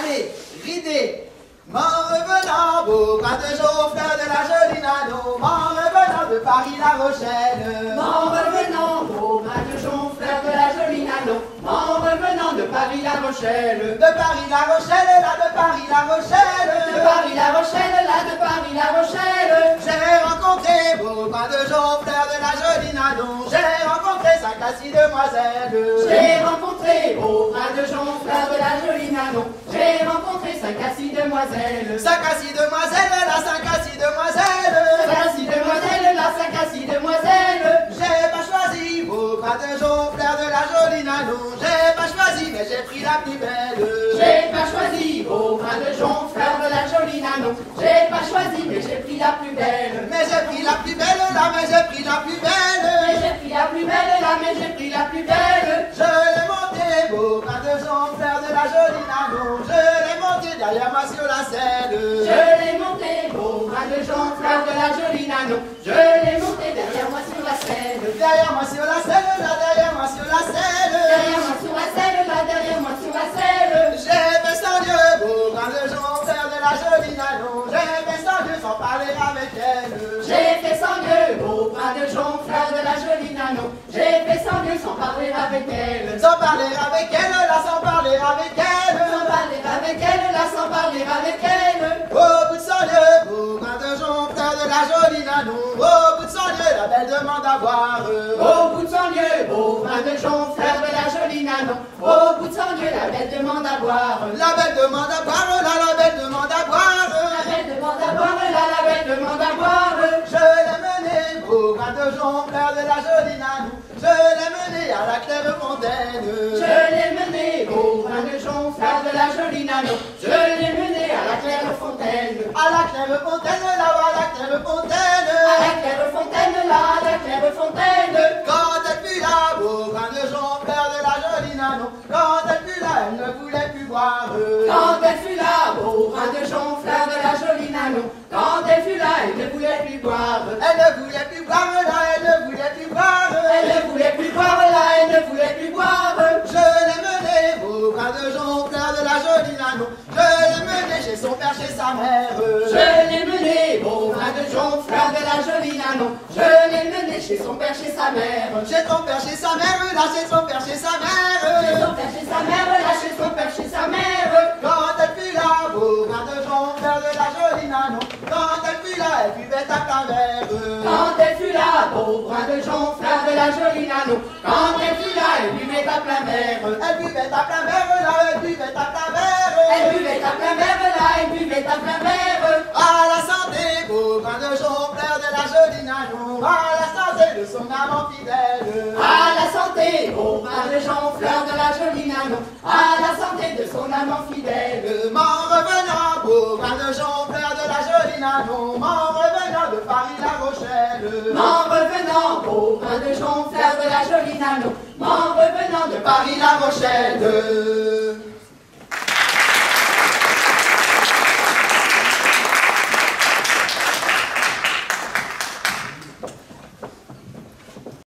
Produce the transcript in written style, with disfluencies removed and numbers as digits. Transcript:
Allez, ridez. M'en revenant, beau bras de Jonc, fleur de la jolie Nanon, m'en revenant de Paris-La Rochelle. M'en revenant, beau bras de Jonc, fleur de la jolie Nanon, m'en revenant de Paris-La Rochelle. De Paris-La Rochelle, là de Paris-La Rochelle. De Paris-La Rochelle, là de Paris-La Rochelle. J'ai rencontré, beau bras de Jonc, fleur de la jolie Nanon, j'ai rencontré 5 à 6 demoiselles. J'ai rencontré, beau bras de Jonc, fleur de la jolie Nanon, j'ai rencontré 5 à 6 demoiselles. 5 à 6 demoiselles, là 5 à 6 demoiselles. 5 à 6 demoiselles, là 5 à 6 demoiselles. J'ai pas choisi, beau bras de Jonc, fleur de la jolie Nanon, j'ai pas choisi, mais j'ai pris la plus belle. J'ai pas choisi, beau bras de Jonc, fleur de la jolie Nanon, j'ai pas choisi, mais j'ai pris la plus belle. Mais j'ai pris la plus belle, là, mais j'ai pris la plus belle. Mais j'ai pris la plus belle, là, mais j'ai pris la plus belle. Je l'ai monté, beau bras de Jonc, fleur de la jolie Nanon, je l'ai monté derrière moi sur la selle. Je l'ai monté, beau bras de Jonc, fleur de la jolie Nanon, je l'ai monté derrière moi sur la selle. Derrière moi sur la selle, là, derrière moi sur la selle. Derrière moi sur la selle, là, derrière moi sur la selle. J'ai fait sans Dieu, beau bras de Jonc, fleur de la jolie Nanon, j'ai fait sans Dieu sans parler avec elle. J'ai fait sans Dieu, beau bras de Jonc, fleur de la jolie Nanon, j'ai fait sans Dieu sans parler avec elle. Sans parler avec elle, là, sans parler avec elle. Sans parler avec elle, là, sans parler avec elle. Au bout de 100 lieues, beau bras de Jonc, fleur de la jolie Nanon, au bout de 100 lieues, la belle demande à boire. Au bout de 100 lieues, beau bras de Jonc, fleur de la jolie Nanon, au bout de 100 lieues, la belle demande à boire. La belle demande à boire, là, la belle demande à boire. La belle demande à boire, là, la belle demande à boire. Je l'ai mené, beau bras de Jonc, fleur de la jolie Nanon, je l'ai mené à la claire fontaine. Je l'ai mené, beau bras de Jonc, fleur de la jolie Nanon, je l'ai mené à la claire fontaine. À la claire fontaine, là, à la claire fontaine. À la claire fontaine, là, à la claire fontaine. Quand elle fut là, beau bras de Jonc, fleur de la jolie Nanon, quand elle fut là, elle ne voulait plus boire. Quand elle fut là, beau bras de Jonc, fleur de la jolie Nanon, quand elle fut là, elle ne voulait plus boire. Elle ne voulait plus boire, là, elle ne voulait plus boire. Elle ne voulait plus boire, là, elle ne voulait plus boire. Je l'ai mené, beau bras de Jonc, fleur de la jolie Nanon, je l'ai mené chez son père, chez sa mère. Je l'ai mené, beau bras de Jonc, fleur de la jolie Nanon, je l'ai mené chez son père, chez sa mère. Chez son père, chez sa mère, là, chez son père, chez sa mère. Chez son père, chez sa mère, là, chez son père, chez sa mère. Quand elle fut là, beau bras de Jonc, fleur de la jolie Nanon, quand elle fut là, elle buvait à plein verre. Quand elle fut là, beau bras de Jonc, fleur de la jolie Nanon, quand elle fut là, elle buvait à plein verre. Elle buvait à plein verre, là, elle buvait à plein verre. Elle buvait à plein verre, là, elle buvait à plein verre. À la santé, beau bras de Jonc, fleur de la jolie Nanon, à la santé de son amant fidèle. À la santé, beau bras de Jonc, fleur de la jolie Nanon, à la santé de son amant fidèle. M'en revenant, beau bras de Jonc, fleur de la jolie Nanon, m'en revenant de Paris-La Rochelle. M'en revenant, beau bras de Jonc, fleur de la jolie Nanon, m'en revenant de Paris-La Rochelle.